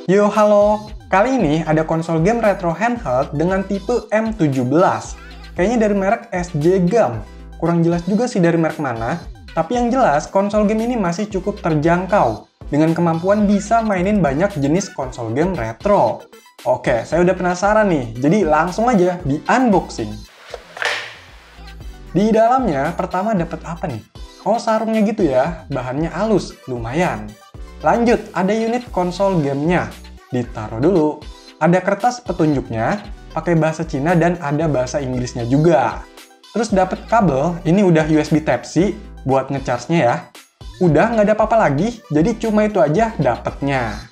Yo, halo! Kali ini ada konsol game retro handheld dengan tipe M17. Kayaknya dari merek SJ Gam. Kurang jelas juga sih dari merek mana, tapi yang jelas konsol game ini masih cukup terjangkau, dengan kemampuan bisa mainin banyak jenis konsol game retro. Oke, saya udah penasaran nih, jadi langsung aja di unboxing. Di dalamnya, pertama dapat apa nih? Oh, sarungnya gitu ya, bahannya halus, lumayan. Lanjut, ada unit konsol gamenya. Ditaruh dulu. Ada kertas petunjuknya, pakai bahasa Cina dan ada bahasa Inggrisnya juga. Terus dapat kabel, ini udah USB Type-C buat ngecharge-nya ya. Udah nggak ada apa-apa lagi, jadi cuma itu aja dapetnya.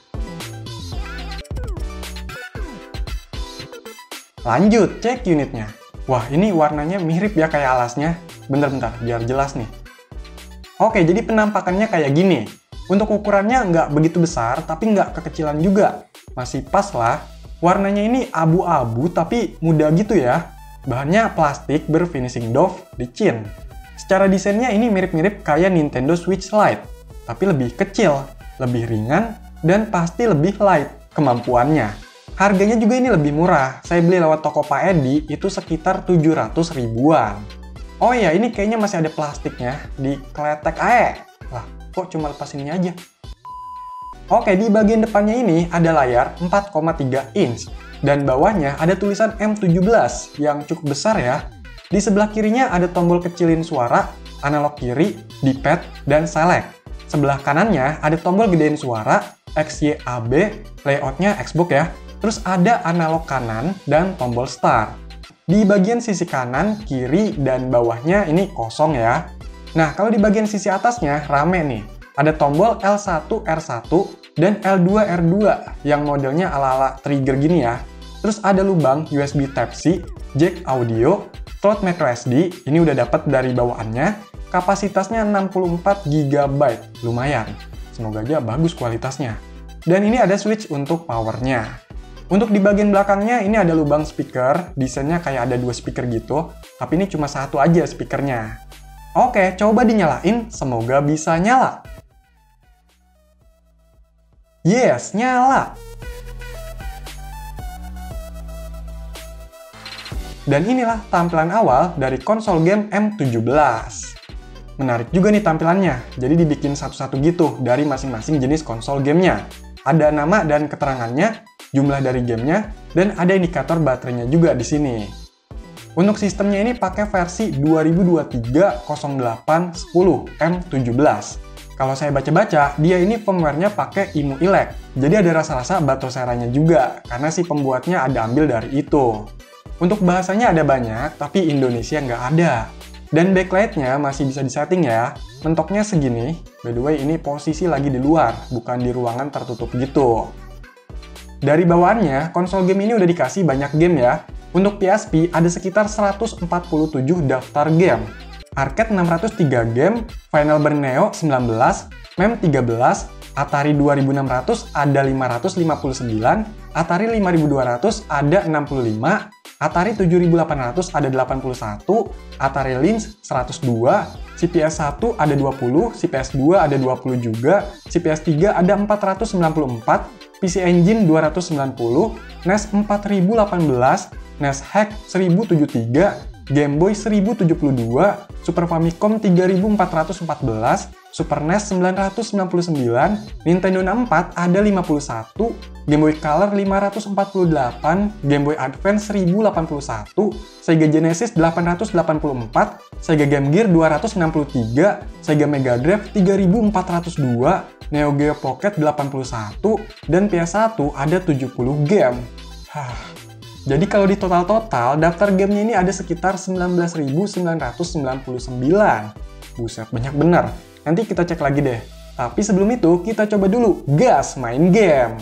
Lanjut, cek unitnya. Wah, ini warnanya mirip ya kayak alasnya. Bentar-bentar, biar jelas nih. Oke, jadi penampakannya kayak gini. Untuk ukurannya nggak begitu besar, tapi nggak kekecilan juga. Masih pas lah. Warnanya ini abu-abu, tapi muda gitu ya. Bahannya plastik berfinishing doff licin. Secara desainnya ini mirip-mirip kayak Nintendo Switch Lite, tapi lebih kecil, lebih ringan, dan pasti lebih light kemampuannya. Harganya juga ini lebih murah. Saya beli lewat toko Pak Edi, itu sekitar 700 ribuan. Oh iya, ini kayaknya masih ada plastiknya. Dikletek aja. Lah, kok cuma lepas ini aja? Oke, di bagian depannya ini ada layar 4,3 inch. Dan bawahnya ada tulisan M17 yang cukup besar ya. Di sebelah kirinya ada tombol kecilin suara, analog kiri, D-pad, dan select. Sebelah kanannya ada tombol gedein suara, XYAB, layoutnya Xbox ya. Terus ada analog kanan dan tombol start. Di bagian sisi kanan, kiri, dan bawahnya ini kosong ya. Nah, kalau di bagian sisi atasnya rame nih. Ada tombol L1, R1, dan L2, R2 yang modelnya ala-ala trigger gini ya. Terus ada lubang USB Type-C, jack audio, slot microSD, ini udah dapat dari bawaannya. Kapasitasnya 64 GB, lumayan. Semoga aja bagus kualitasnya. Dan ini ada switch untuk powernya. Untuk di bagian belakangnya ini ada lubang speaker, desainnya kayak ada dua speaker gitu, tapi ini cuma satu aja speakernya. Oke, coba dinyalain, semoga bisa nyala. Yes, nyala! Dan inilah tampilan awal dari konsol game M17. Menarik juga nih tampilannya, jadi dibikin satu-satu gitu dari masing-masing jenis konsol gamenya. Ada nama dan keterangannya, jumlah dari gamenya, dan ada indikator baterainya juga di sini. Untuk sistemnya ini pakai versi 2023.08.10 M17. Kalau saya baca-baca, dia ini firmware-nya pakai IMU-ILEC. Jadi ada rasa-rasa Batocera-nya juga, karena si pembuatnya ada ambil dari itu. Untuk bahasanya ada banyak, tapi Indonesia nggak ada. Dan backlight-nya masih bisa disetting ya. Mentoknya segini, by the way ini posisi lagi di luar, bukan di ruangan tertutup gitu. Dari bawaannya, konsol game ini udah dikasih banyak game ya. Untuk PSP ada sekitar 147 daftar game. Arcade 603 game, Final Burn Neo 19, MEM 13, Atari 2600 ada 559, Atari 5200 ada 65, Atari 7800 ada 81, Atari Lynx 102, CPS 1 ada 20, CPS 2 ada 20 juga, CPS 3 ada 494, PC Engine 290, NES 4018, NES Hack 1073, Game Boy 1072, Super Famicom 3414, Super NES 999, Nintendo 64 ada 51, Game Boy Color 548, Game Boy Advance 1081, Sega Genesis 884, Sega Game Gear 263, Sega Mega Drive 3402, Neo Geo Pocket 81, dan PS1 ada 70 game. Jadi kalau di total-total, daftar gamenya ini ada sekitar 19.999. Buset, banyak bener. Nanti kita cek lagi deh. Tapi sebelum itu, kita coba dulu gas main game.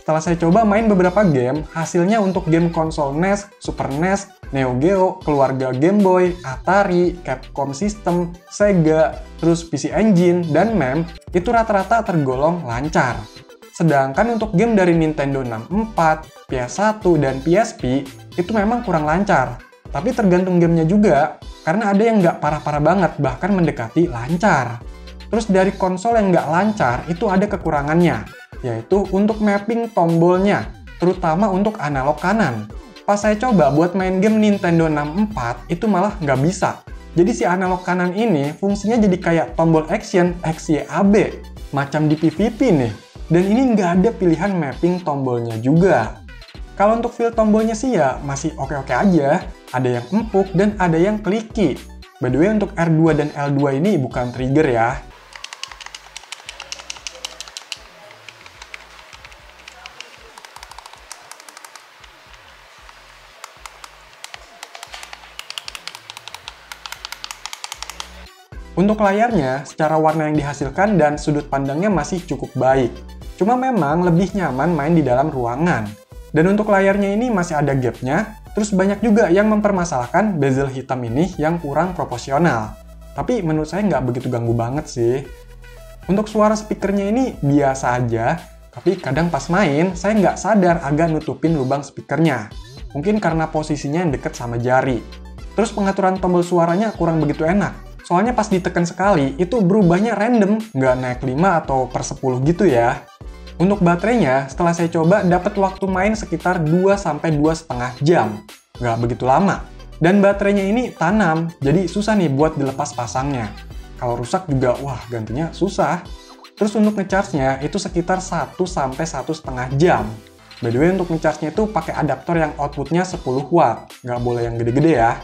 setelah saya coba main beberapa game, hasilnya untuk game konsol NES, Super NES, Neo Geo, keluarga Game Boy, Atari, Capcom System, Sega, terus PC Engine, dan MEM, itu rata-rata tergolong lancar. Sedangkan untuk game dari Nintendo 64, PS1, dan PSP, itu memang kurang lancar. Tapi tergantung gamenya juga, karena ada yang nggak parah-parah banget, bahkan mendekati lancar. Terus dari konsol yang nggak lancar, itu ada kekurangannya, yaitu untuk mapping tombolnya, terutama untuk analog kanan. Pas saya coba buat main game Nintendo 64, itu malah nggak bisa. Jadi si analog kanan ini fungsinya jadi kayak tombol action XYAB, macam di PvP nih. Dan ini nggak ada pilihan mapping tombolnya juga. Kalau untuk feel tombolnya sih ya masih oke-oke aja, ada yang empuk dan ada yang kliki. By the way, untuk R2 dan L2 ini bukan trigger ya. Untuk layarnya, secara warna yang dihasilkan dan sudut pandangnya masih cukup baik. Cuma memang lebih nyaman main di dalam ruangan. Dan untuk layarnya ini masih ada gapnya, terus banyak juga yang mempermasalahkan bezel hitam ini yang kurang proporsional. Tapi menurut saya nggak begitu ganggu banget sih. Untuk suara speakernya ini biasa aja, tapi kadang pas main, saya nggak sadar agak nutupin lubang speakernya. Mungkin karena posisinya yang deket sama jari. Terus pengaturan tombol suaranya kurang begitu enak. Soalnya pas ditekan sekali, itu berubahnya random, nggak naik 5 atau per 10 gitu ya. Untuk baterainya, setelah saya coba, dapat waktu main sekitar 2-2,5 jam. Nggak begitu lama. Dan baterainya ini tanam, jadi susah nih buat dilepas pasangnya. Kalau rusak juga, wah gantinya susah. Terus untuk ngecharge-nya, itu sekitar 1-1,5 jam. By the way, untuk ngecharge-nya itu pakai adaptor yang outputnya 10 watt. Nggak boleh yang gede-gede ya.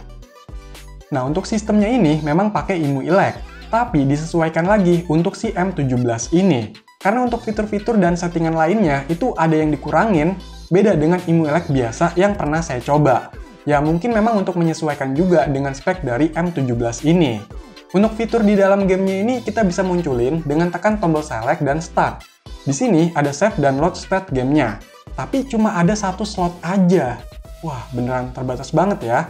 Nah, untuk sistemnya ini memang pakai IMU-I-LEC, tapi disesuaikan lagi untuk si M17 ini. Karena untuk fitur-fitur dan settingan lainnya itu ada yang dikurangin, beda dengan IMU-I-LEC biasa yang pernah saya coba. Ya mungkin memang untuk menyesuaikan juga dengan spek dari M17 ini. Untuk fitur di dalam gamenya ini kita bisa munculin dengan tekan tombol select dan start. Di sini ada save dan load state gamenya, tapi cuma ada satu slot aja. Wah, beneran terbatas banget ya.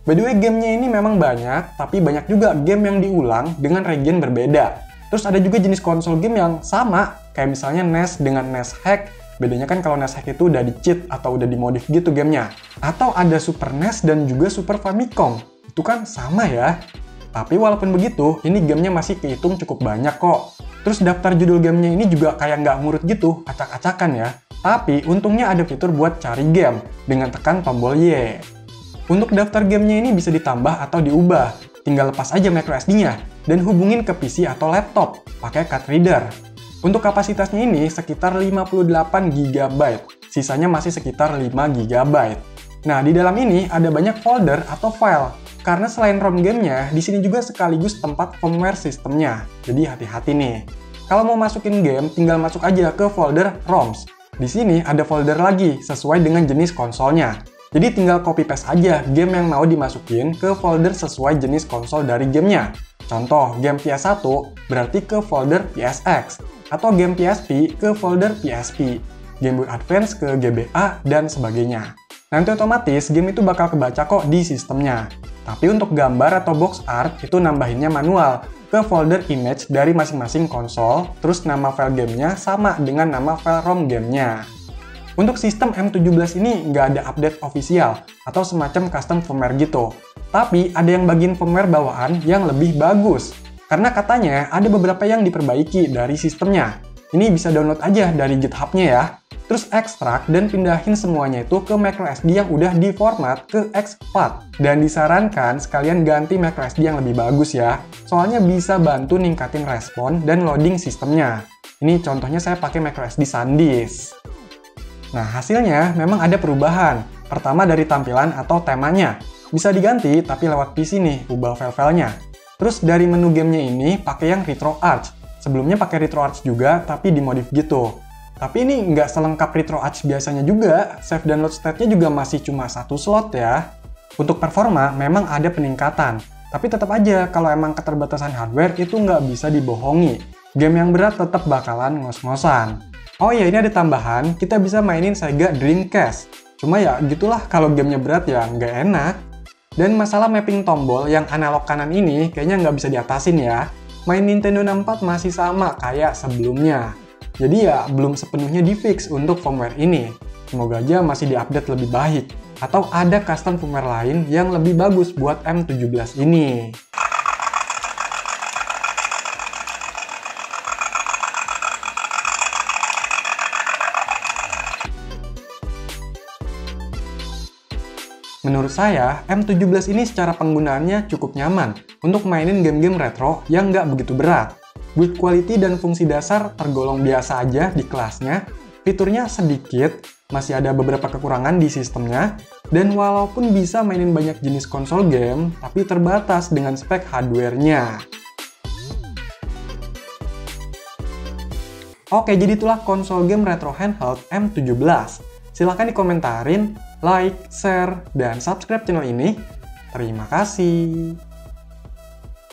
By the way, gamenya ini memang banyak, tapi banyak juga game yang diulang dengan region berbeda. Terus ada juga jenis konsol game yang sama, kayak misalnya NES dengan NES Hack. Bedanya kan kalau NES Hack itu udah di-cheat atau udah dimodif gitu gamenya. Atau ada Super NES dan juga Super Famicom. Itu kan sama ya. Tapi walaupun begitu, ini gamenya masih kehitung cukup banyak kok. Terus daftar judul gamenya ini juga kayak nggak ngurut gitu, acak-acakan ya. Tapi untungnya ada fitur buat cari game dengan tekan tombol Y. Untuk daftar gamenya ini bisa ditambah atau diubah, tinggal lepas aja microSD-nya dan hubungin ke PC atau laptop, pakai card reader. Untuk kapasitasnya ini sekitar 58 GB, sisanya masih sekitar 5 GB. Nah, di dalam ini ada banyak folder atau file, karena selain ROM gamenya, di sini juga sekaligus tempat firmware sistemnya, jadi hati-hati nih. Kalau mau masukin game, tinggal masuk aja ke folder ROMs. Di sini ada folder lagi, sesuai dengan jenis konsolnya. Jadi tinggal copy paste aja game yang mau dimasukin ke folder sesuai jenis konsol dari gamenya. Contoh, game PS1 berarti ke folder PSX, atau game PSP ke folder PSP, Game Boy Advance ke GBA, dan sebagainya. Nanti otomatis game itu bakal kebaca kok di sistemnya. Tapi untuk gambar atau box art itu nambahinnya manual, ke folder image dari masing-masing konsol, terus nama file gamenya sama dengan nama file ROM gamenya. Untuk sistem M17 ini nggak ada update official atau semacam custom firmware gitu. Tapi ada yang bagian firmware bawaan yang lebih bagus. Karena katanya ada beberapa yang diperbaiki dari sistemnya. Ini bisa download aja dari GitHub-nya ya. Terus ekstrak dan pindahin semuanya itu ke microSD yang udah diformat ke X4. Dan disarankan sekalian ganti microSD yang lebih bagus ya. Soalnya bisa bantu ningkatin respon dan loading sistemnya. Ini contohnya saya pakai microSD SanDisk. Nah, hasilnya memang ada perubahan. Pertama dari tampilan atau temanya. Bisa diganti, tapi lewat PC nih, ubah file-filenya. Terus dari menu gamenya ini, pakai yang RetroArch. Sebelumnya pakai RetroArch juga, tapi dimodif gitu. Tapi ini nggak selengkap RetroArch biasanya juga. Save dan load state-nya juga masih cuma satu slot ya. Untuk performa, memang ada peningkatan. Tapi tetap aja, kalau emang keterbatasan hardware itu nggak bisa dibohongi. Game yang berat tetap bakalan ngos-ngosan. Oh ya, ini ada tambahan, kita bisa mainin Sega Dreamcast. Cuma ya gitulah, kalau gamenya berat ya nggak enak. Dan masalah mapping tombol yang analog kanan ini kayaknya nggak bisa diatasin ya. Main Nintendo 64 masih sama kayak sebelumnya. Jadi ya belum sepenuhnya di-fix untuk firmware ini. Semoga aja masih diupdate lebih baik. Atau ada custom firmware lain yang lebih bagus buat M17 ini. Menurut saya, M17 ini secara penggunaannya cukup nyaman untuk mainin game-game retro yang nggak begitu berat. Build quality dan fungsi dasar tergolong biasa aja di kelasnya, fiturnya sedikit, masih ada beberapa kekurangan di sistemnya, dan walaupun bisa mainin banyak jenis konsol game, tapi terbatas dengan spek hardware-nya. Oke, jadi itulah konsol game retro handheld M17. Silahkan dikomentarin, like, share, dan subscribe channel ini. Terima kasih.